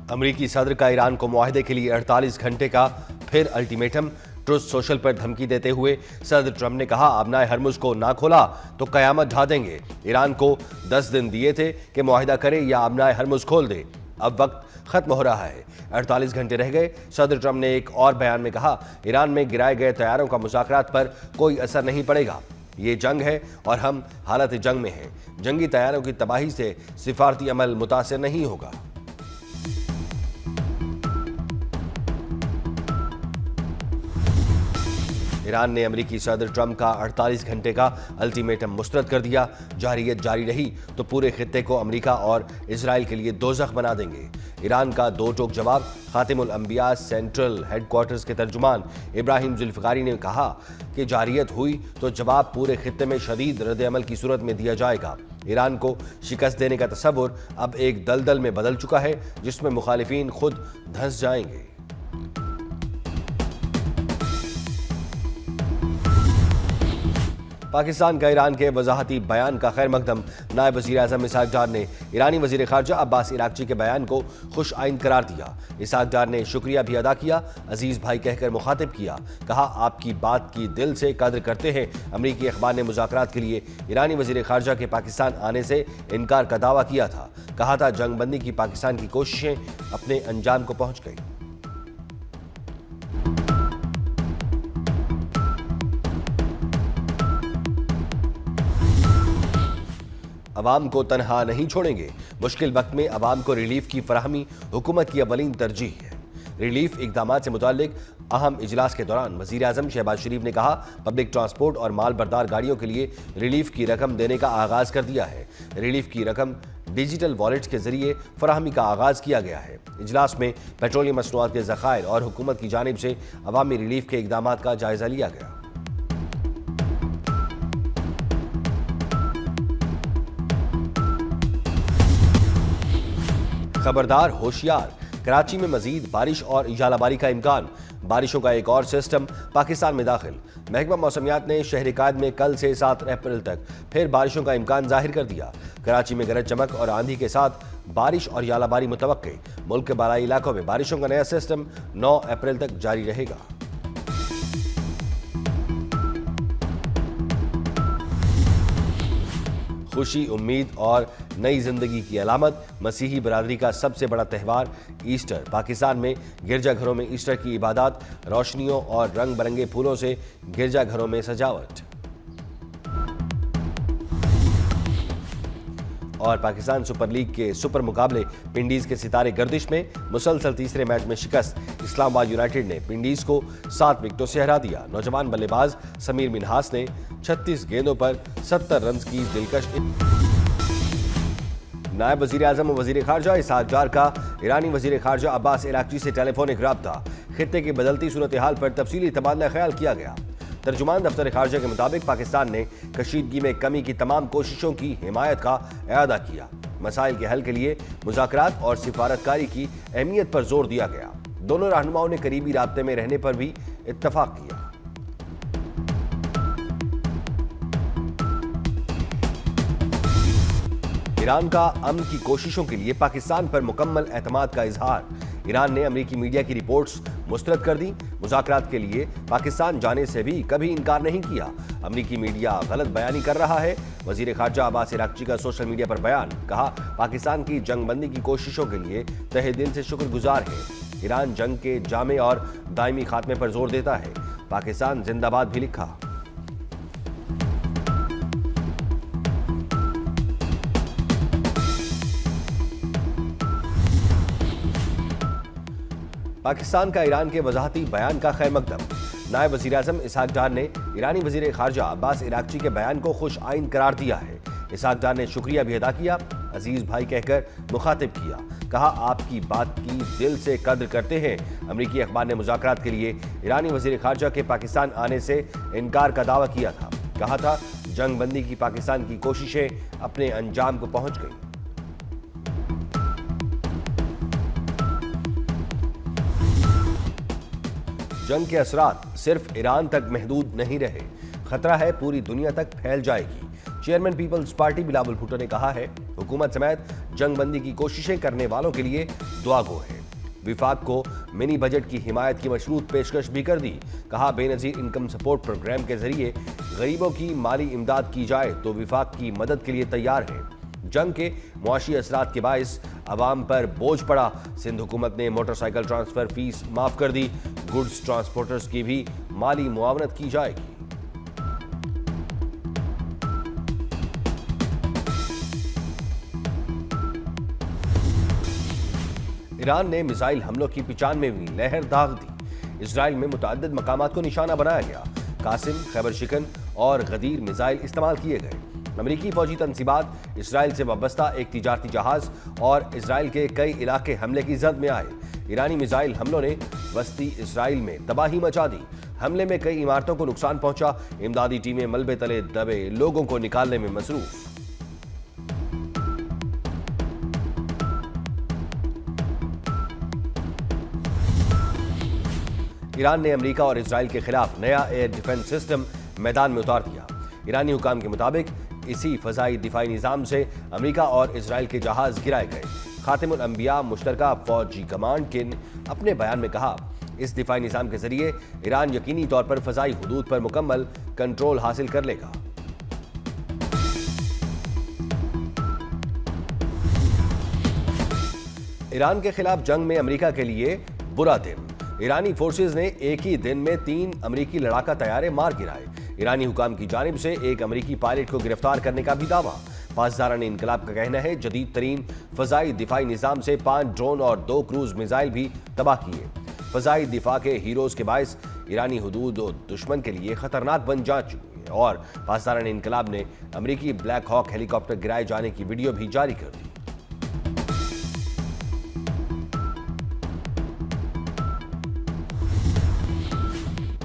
अमरीकी सदर का ईरान को मुआहदे के लिए 48 घंटे का फिर अल्टीमेटम। ट्रुथ सोशल पर धमकी देते हुए सदर ट्रंप ने कहा, आबनाए हरमुज को ना खोला तो कयामत ढा देंगे। ईरान को 10 दिन दिए थे कि मुआहदा करे या आबनाए हरमुज खोल दे। अब वक्त खत्म हो रहा है, 48 घंटे रह गए। सदर ट्रंप ने एक और बयान में कहा, ईरान में गिराए गए तैयारों का मुज़ाकरात पर कोई असर नहीं पड़ेगा। ये जंग है और हम हालत जंग में हैं। जंगी तैयारों की तबाही से सिफारती अमल मुतासिर नहीं होगा। ईरान ने अमेरिकी सदर ट्रंप का 48 घंटे का अल्टीमेटम मुस्तरद कर दिया। जारियत जारी रही तो पूरे खित्ते को अमेरिका और इजराइल के लिए दोज़ख बना देंगे। ईरान का दो टोक जवाब। खातिमुल अंबिया सेंट्रल हेडक्वार्टर्स के तर्जुमान इब्राहिम जुल्फिकारी ने कहा कि जारियत हुई तो जवाब पूरे खित्ते में शदीद रद्द-ए-अमल की सूरत में दिया जाएगा। ईरान को शिकस्त देने का तसव्वुर अब एक दलदल में बदल चुका है जिसमें मुखालिफिन खुद धंस जाएंगे। पाकिस्तान का ईरान के वजाहती बयान का खैर मकदम। नायब वज़ीर आज़म इसहाक डार ने ईरानी वज़ीर ख़ारजा अब्बास इराक़ची के बयान को खुश आइंद करार दिया। इसहाक डार ने शुक्रिया भी अदा किया, अजीज़ भाई कहकर मुखातिब किया। कहा, आपकी बात की दिल से कदर करते हैं। अमरीकी अखबार ने मुज़ाकरात के लिए ईरानी वज़ीर ख़ारजा के पाकिस्तान आने से इनकार का दावा किया था। कहा था, जंगबंदी की पाकिस्तान की कोशिशें अपने अंजाम को पहुँच गई। अवाम को तनहा नहीं छोड़ेंगे। मुश्किल वक्त में अवाम को रिलीफ की फराहमी हुकूमत की अवलीन तरजीह है। रिलीफ इकदाम से मुताल्लिक अहम इजलास के दौरान वज़ीर आज़म शहबाज शरीफ ने कहा, पब्लिक ट्रांसपोर्ट और माल बरदार गाड़ियों के लिए रिलीफ की रकम देने का आगाज़ कर दिया है। रिलीफ की रकम डिजिटल वॉलेट्स के जरिए फराहमी का आगाज़ किया गया है। इजलास में पेट्रोलियम मसनूआत के ज़खायर और हुकूमत की जानिब से अवामी रिलीफ के इकदाम का जायज़ा लिया गया। खबरदार, होशियार, कराची में मजीद बारिश और इजालाबारी का इम्कान। बारिशों का एक और सिस्टम पाकिस्तान में दाखिल। महकमा मौसमियात ने शहर कायद में कल से 7 अप्रैल तक फिर बारिशों का इम्कान जाहिर कर दिया। कराची में गरज चमक और आंधी के साथ बारिश और इजालाबारी मुतवक्के। मुल्क के बालाई इलाकों में बारिशों का नया सिस्टम 9 अप्रैल तक जारी रहेगा। खुशी, उम्मीद और नई जिंदगी की अलामत। मसीही बरादरी का सबसे बड़ा त्यौहार ईस्टर। पाकिस्तान में गिरजाघरों में ईस्टर की इबादत, रोशनियों और रंग बिरंगे फूलों से गिरजाघरों में सजावट। और पाकिस्तान सुपर लीग के सुपर मुकाबले पिंडीज के सितारे गर्दिश में। मुसलसल तीसरे मैच में शिकस्त। इस्लामाबाद यूनाइटेड ने पिंडीज को 7 विकेटों से हरा दिया। नौजवान बल्लेबाज समीर मिन्हास ने 36 गेंदों पर 70 रन की दिलकश। नायब वज़ीर आज़म और वज़ीर ख़ारजा इसहाक डार का ईरानी वज़ीर ख़ारजा अब्बास इराक़ची से टेलीफोनिक राब्ता। खित्ते की बदलती सूरत हाल पर तफसीली तबादला ख्याल किया गया। तर्जुमान दफ्तर ख़ारजा के मुताबिक पाकिस्तान ने कशीदगी में कमी की तमाम कोशिशों की हिमायत का इआदा किया। मसाइल के हल के लिए मुज़ाकरात और सिफारतकारी की अहमियत पर जोर दिया गया। दोनों रहनुमाओं ने करीबी राब्ते में रहने पर भी इत्तफाक किया। ईरान का अमन की कोशिशों के लिए पाकिस्तान पर मुकम्मल एतमाद का इजहार। ईरान ने अमेरिकी मीडिया की रिपोर्ट्स मुस्तरद कर दी। मुज़ाकरात के लिए पाकिस्तान जाने से भी कभी इनकार नहीं किया। अमेरिकी मीडिया गलत बयानी कर रहा है। वज़ीर ख़ारजा अब्बास इराक़ची का सोशल मीडिया पर बयान। कहा, पाकिस्तान की जंगबंदी की कोशिशों के लिए तहे दिल से शुक्रगुजार है। ईरान जंग के जामे और दायमी खात्मे पर जोर देता है। पाकिस्तान जिंदाबाद भी लिखा। पाकिस्तान का ईरान के वजाहती बयान का खैर मकदम। नायब वज़ीर आज़म इसहाक डार ने ईरानी वज़ीर ख़ारजा अब्बास इराक़ची के बयान को खुश आइंद करार दिया है। इसहाक डार ने शुक्रिया भी अदा किया, अजीज़ भाई कहकर मुखातिब किया। कहा, आपकी बात की दिल से कदर करते हैं। अमरीकी अखबार ने मुज़ाकरात के लिए ईरानी वज़ीर ख़ारजा के पाकिस्तान आने से इनकार का दावा किया था। कहा था, जंगबंदी की पाकिस्तान की कोशिशें अपने अंजाम को पहुँच गई। जंग के असरात सिर्फ ईरान तक महदूद नहीं रहे, खतरा है पूरी दुनिया तक फैल जाएगी। चेयरमैन पीपल्स पार्टी बिलावल भुट्टो ने कहा है, हुकूमत समेत जंगबंदी की कोशिशें करने वालों के लिए दुआ गो है। विफाक को मिनी बजट की हिमायत की मशरूत पेशकश भी कर दी। कहा, बेनजीर इनकम सपोर्ट प्रोग्राम के जरिए गरीबों की माली इमदाद की जाए तो विफाक की मदद के लिए तैयार है। जंग के मुआशी असरात के बायस अवाम पर बोझ पड़ा। सिंध हुकूमत ने मोटरसाइकिल ट्रांसफर फीस माफ कर दी। गुड्स ट्रांसपोर्टर्स की भी माली मुआवनत की जाएगी। ईरान ने मिसाइल हमलों की 95वीं लहर दाग दी। इजराइल में मुतअद्दिद मकामात को निशाना बनाया गया। कासिम, खैबर शिकन और गदीर मिसाइल इस्तेमाल किए गए। अमेरिकी फौजी तनसीबात, इसराइल से वाबस्ता एक तिजारती जहाज और इसराइल के कई इलाके हमले की जद में आए। ईरानी मिसाइल हमलों ने वस्ती इसराइल में तबाही मचा दी। हमले में कई इमारतों को नुकसान पहुंचा। इमदादी टीमें मलबे तले दबे लोगों को निकालने में मसरूफ। ईरान ने अमेरिका और इसराइल के खिलाफ नया एयर डिफेंस सिस्टम मैदान में उतार दिया। ईरानी हुकाम के मुताबिक इसी फजाई दिफाई निज़ाम से अमेरिका और इसराइल के जहाज गिराए गए। खातिमुल अंबिया मुश्तरका फौजी कमांड के अपने बयान में कहा, इस दिफाई निज़ाम के जरिए ईरान यकीनी तौर पर फजाई हुदूद पर मुकम्मल कंट्रोल हासिल कर लेगा। ईरान के खिलाफ जंग में अमेरिका के लिए बुरा दिन। ईरानी फोर्सेज ने एक ही दिन में 3 अमेरिकी लड़ाका तैयारे मार गिराए। ईरानी हुकाम की जानिब से एक अमेरिकी पायलट को गिरफ्तार करने का भी दावा। पासदारान इनकलाब का कहना है, जदीद तरीन फजाई दिफाई निज़ाम से 5 ड्रोन और 2 क्रूज मिसाइल भी तबाह किए। फजाई दिफा के हीरोज के बायस ईरानी हुदूद और दुश्मन के लिए खतरनाक बन जा चुकी है और पासदारान इनकलाब ने अमेरिकी ब्लैक हॉक हेलीकॉप्टर गिराए जाने की वीडियो भी जारी कर दी।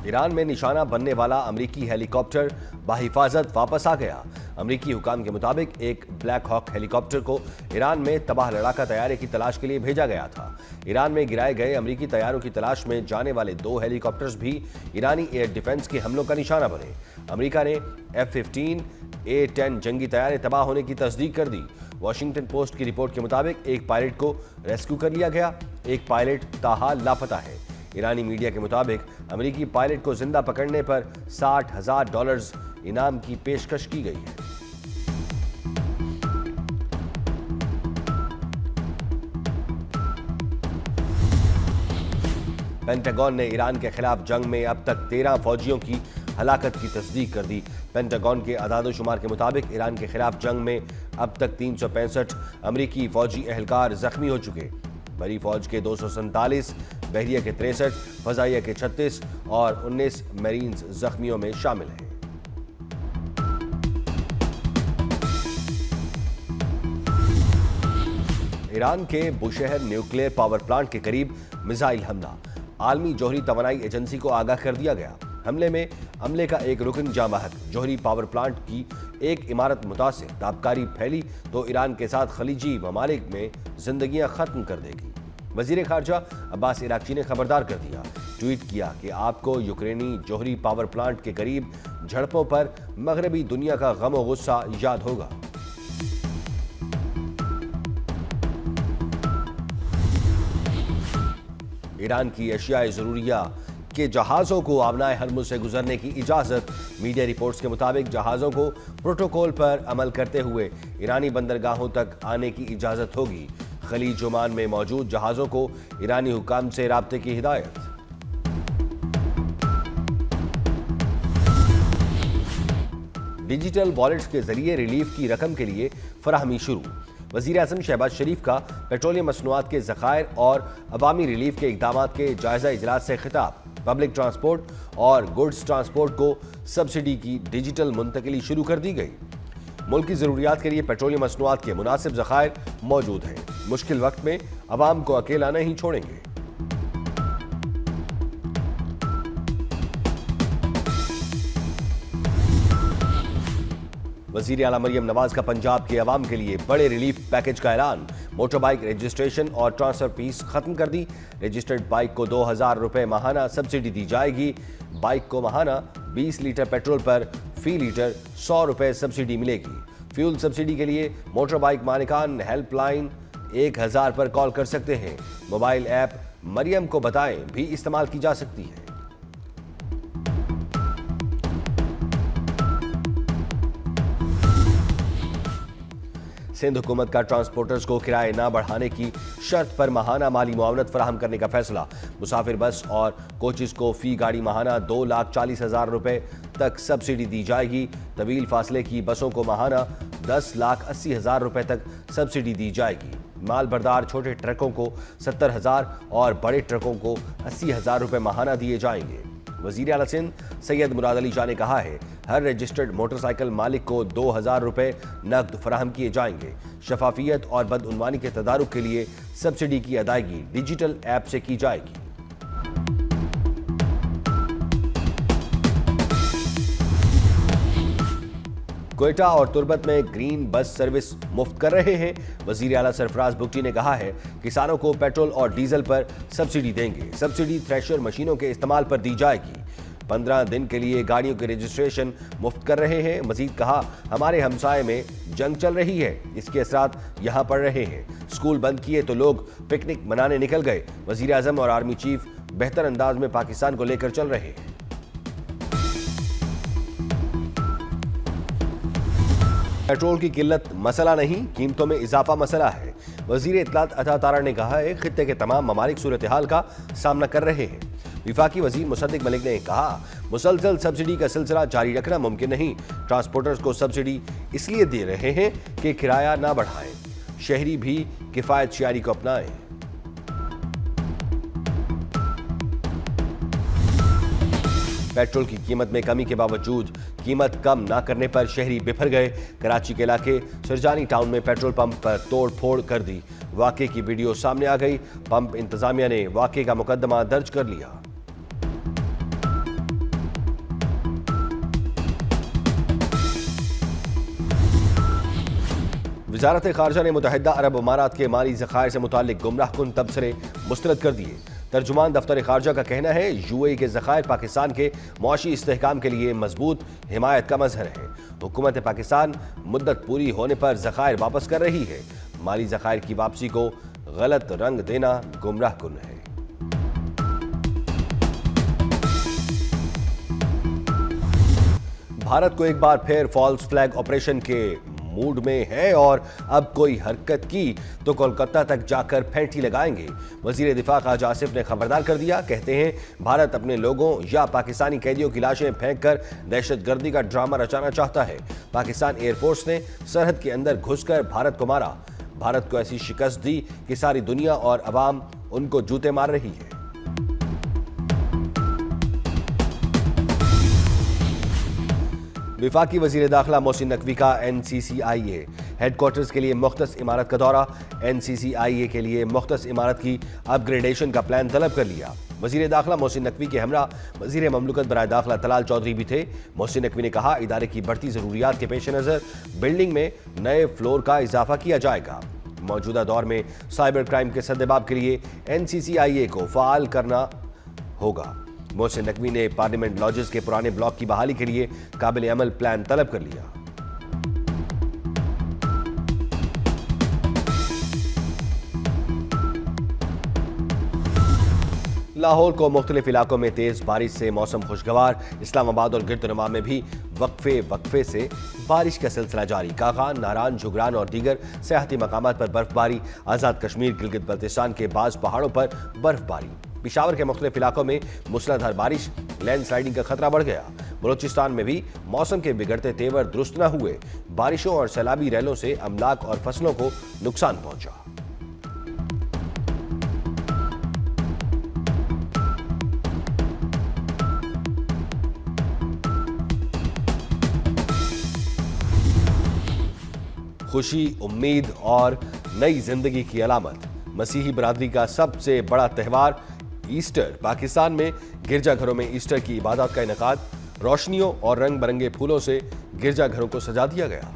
ईरान में निशाना बनने वाला अमेरिकी हेलीकॉप्टर बाहिफाजत वापस आ गया। अमेरिकी हुकाम के मुताबिक एक ब्लैक हॉक हेलीकॉप्टर को ईरान में तबाह लड़ाका तैयारे की तलाश के लिए भेजा गया था। ईरान में गिराए गए अमेरिकी तैयारों की तलाश में जाने वाले 2 हेलीकॉप्टर्स भी ईरानी एयर डिफेंस के हमलों का निशाना बने। अमेरिका ने F-15, A-10 जंगी तैयारे तबाह होने की तस्दीक कर दी। वॉशिंगटन पोस्ट की रिपोर्ट के मुताबिक एक पायलट को रेस्क्यू कर लिया गया। एक पायलट ताहाल लापता है। ईरानी मीडिया के मुताबिक अमेरिकी पायलट को जिंदा पकड़ने पर $60,000 इनाम की पेशकश की गई है। पेंटागन ने ईरान के खिलाफ जंग में अब तक 13 फौजियों की हलाकत की तस्दीक कर दी। पेंटागन के अदाद-ओ-शुमार के मुताबिक ईरान के खिलाफ जंग में अब तक 365 अमेरिकी फौजी एहलकार जख्मी हो चुके। बड़ी फौज के 247, बहरिया के 63, फजाइया के 36 और 19 मरीन्स जख्मियों में शामिल हैं। ईरान के बुशहर न्यूक्लियर पावर प्लांट के करीब मिसाइल हमला। आलमी जोहरी तवानाई एजेंसी को आगाह कर दिया गया। हमले में अमले का एक रुकन जाँ बहक। जोहरी पावर प्लांट की एक इमारत मुतासिर। ताबकारी फैली तो ईरान के साथ खलीजी ममालिक में जिंदगियां खत्म कर देगी। वजीर खारजा अब्बास इराक्ची ने खबरदार कर दिया। ट्वीट किया कि आपको यूक्रेनी जोहरी पावर प्लांट के करीब झड़पों पर मगरबी दुनिया का गम और गुस्सा याद होगा। ईरान की अशियाए ज़रूरिया के जहाज़ों को आबनाए हरमुज़ से गुजरने की इजाज़त। मीडिया रिपोर्ट्स के मुताबिक जहाज़ों को प्रोटोकॉल पर अमल करते हुए ईरानी बंदरगाहों तक आने की इजाज़त होगी। खलीज ओमान में मौजूद जहाज़ों को ईरानी हुकाम से राब्ते की हिदायत। डिजिटल वॉलेट्स के जरिए रिलीफ की रकम के लिए फराहमी शुरू। वज़ीर आज़म शहबाज शरीफ का पेट्रोलियम मसनूआत के ज़खायर और अवामी रिलीफ के इक़दाम के जायज़ा इजलास से खिताब। पब्लिक ट्रांसपोर्ट और गुड्स ट्रांसपोर्ट को सब्सिडी की डिजिटल मुंतकिली शुरू कर दी गई। मुल्क की ज़रूरियात के लिए पेट्रोलियम मसनूआत के मुनासिब ज़खायर मौजूद हैं। मुश्किल वक्त में अवाम को अकेला नहीं छोड़ेंगे। वज़ीर आला मरियम नवाज का पंजाब के अवाम के लिए बड़े रिलीफ पैकेज का ऐलान। मोटर बाइक रजिस्ट्रेशन और ट्रांसफर फीस खत्म कर दी। रजिस्टर्ड बाइक को 2000 रुपए माहाना सब्सिडी दी जाएगी। बाइक को माहाना 20 लीटर पेट्रोल पर फी लीटर 100 रुपए सब्सिडी मिलेगी। फ्यूल सब्सिडी के लिए मोटर बाइक मालिकान हेल्पलाइन 1000 पर कॉल कर सकते हैं। मोबाइल ऐप मरियम को बताएं भी इस्तेमाल की जा सकती है। सिंध हुकूमत का ट्रांसपोर्टर्स को किराए न बढ़ाने की शर्त पर माहाना माली मुआवनत फराहम करने का फैसला। मुसाफिर बस और कोचेस को फी गाड़ी माहाना 2,40,000 रुपए तक सब्सिडी दी जाएगी। तवील फासले की बसों को माहाना 10,80,000 रुपए तक सब्सिडी दी जाएगी। माल बरदार छोटे ट्रकों को 70,000 और बड़े ट्रकों को 80,000 रुपए माहाना दिए जाएंगे। वजीर आला सिंध सैयद मुराद अली शाह ने कहा है, हर रजिस्टर्ड मोटरसाइकिल मालिक को 2,000 रुपए नकद फराहम किए जाएंगे। शफाफियत और बदउनवानी के तदारुक के लिए सब्सिडी की अदायगी डिजिटल ऐप से की जाएगी। क्वेटा और तुर्बत में ग्रीन बस सर्विस मुफ्त कर रहे हैं। वजीर आला सरफराज बुगटी ने कहा है, किसानों को पेट्रोल और डीजल पर सब्सिडी देंगे। सब्सिडी थ्रेशर मशीनों के इस्तेमाल पर दी जाएगी। 15 दिन के लिए गाड़ियों के रजिस्ट्रेशन मुफ्त कर रहे हैं। मजीद कहा, हमारे हमसाये में जंग चल रही है, इसके असरात यहाँ पड़ रहे हैं। स्कूल बंद किए तो लोग पिकनिक मनाने निकल गए। वजीर आजम और आर्मी चीफ बेहतर अंदाज में पाकिस्तान को लेकर चल रहे हैं। पेट्रोल की किल्लत मसला नहीं, कीमतों में इजाफा मसला है। वजीर इत्तलात अता तारा ने कहा है, खित्ते के तमाम ममालिक सूरत हाल का सामना कर रहे हैं। विफाकी वजीर मुसद्दिक मलिक ने कहा, मुसलसल सब्सिडी का सिलसिला जारी रखना मुमकिन नहीं। ट्रांसपोर्टर्स को सब्सिडी इसलिए दे रहे हैं कि किराया ना बढ़ाएं। शहरी भी किफायत शियारी को अपनाएं। पेट्रोल की कीमत में कमी के बावजूद कीमत कम ना करने पर शहरी बिफर गए। कराची के इलाके सरजानी टाउन में पेट्रोल पंप पर तोड़ फोड़ कर दी। वाकये की वीडियो सामने आ गई। पंप इंतजामिया ने वाकये का मुकदमा दर्ज कर लिया। वजारत खारजा ने मुतहदा अरब अमारात के माली ज़खायर से मुताल्लिक गुमराहकुन तबसरे मुस्तरद कर दिए। तर्जुमान दफ्तर खारजा का कहना है, यूएई के ज़खायर पाकिस्तान के मुआशी इस्तेहकाम के लिए मजबूत हिमायत का मजहर है। हुकूमत पाकिस्तान मुद्दत पूरी होने पर ज़खायर वापस कर रही है। माली ज़खायर की वापसी को गलत रंग देना गुमराहकुन है। भारत को एक बार फिर फॉल्स फ्लैग ऑपरेशन के मूड में है और अब कोई हरकत की तो कोलकाता तक जाकर फेंटी लगाएंगे। वजीर दिफा ख्वाजा आसिफ ने खबरदार कर दिया। कहते हैं, भारत अपने लोगों या पाकिस्तानी कैदियों की लाशें फेंककर दहशतगर्दी का ड्रामा रचाना चाहता है। पाकिस्तान एयरफोर्स ने सरहद के अंदर घुसकर भारत को मारा। भारत को ऐसी शिकस्त दी कि सारी दुनिया और अवाम उनको जूते मार रही है। विफाकी वजीर दाखिला मोहसिन नकवी का NCCIA हेडक्वार्टर्स के लिए मुख्तस इमारत का दौरा। NCCIA के लिए मुख्तस इमारत की अपग्रेडेशन का प्लान तलब कर लिया। वजीर दाखिला मोहसिन नकवी के हमरा वजीर ममलुकत बराए दाखिला तलाल चौधरी भी थे। मोहसिन नकवी ने कहा, इदारे की बढ़ती जरूरियात के पेश नज़र बिल्डिंग में नए फ्लोर का इजाफा किया जाएगा। मौजूदा दौर में साइबर क्राइम के सद्देबाब के लिए NCCIA को फाल करना होगा। मोहसिन नकवी ने पार्लियामेंट लॉजेस के पुराने ब्लॉक की बहाली के लिए काबिल अमल प्लान तलब कर लिया। लाहौर को मुख्तलिफ इलाकों में तेज बारिश से मौसम खुशगवार। इस्लामाबाद और गिरदुनमा में भी वक्फे से बारिश का सिलसिला जारी। कागान, नारान, झुगरान और दीगर सियाहती मकामात पर बर्फबारी। आज़ाद कश्मीर, गिलगित बल्तिस्तान के बाज़ पहाड़ों पर बर्फबारी। पिशावर के मुख्तलिफ इलाकों में मूसलाधार बारिश, लैंडस्लाइडिंग का खतरा बढ़ गया। बलोचिस्तान में भी मौसम के बिगड़ते तेवर दुरुस्त न हुए। बारिशों और सैलाबी रैलों से अमलाक और फसलों को नुकसान पहुंचा। खुशी, उम्मीद और नई जिंदगी की अलामत। मसीही बरादरी का सबसे बड़ा त्यौहार ईस्टर। पाकिस्तान में गिरजाघरों में ईस्टर की इबादत का इनेकाद। रोशनियों और रंग बिरंगे फूलों से गिरजाघरों को सजा दिया गया।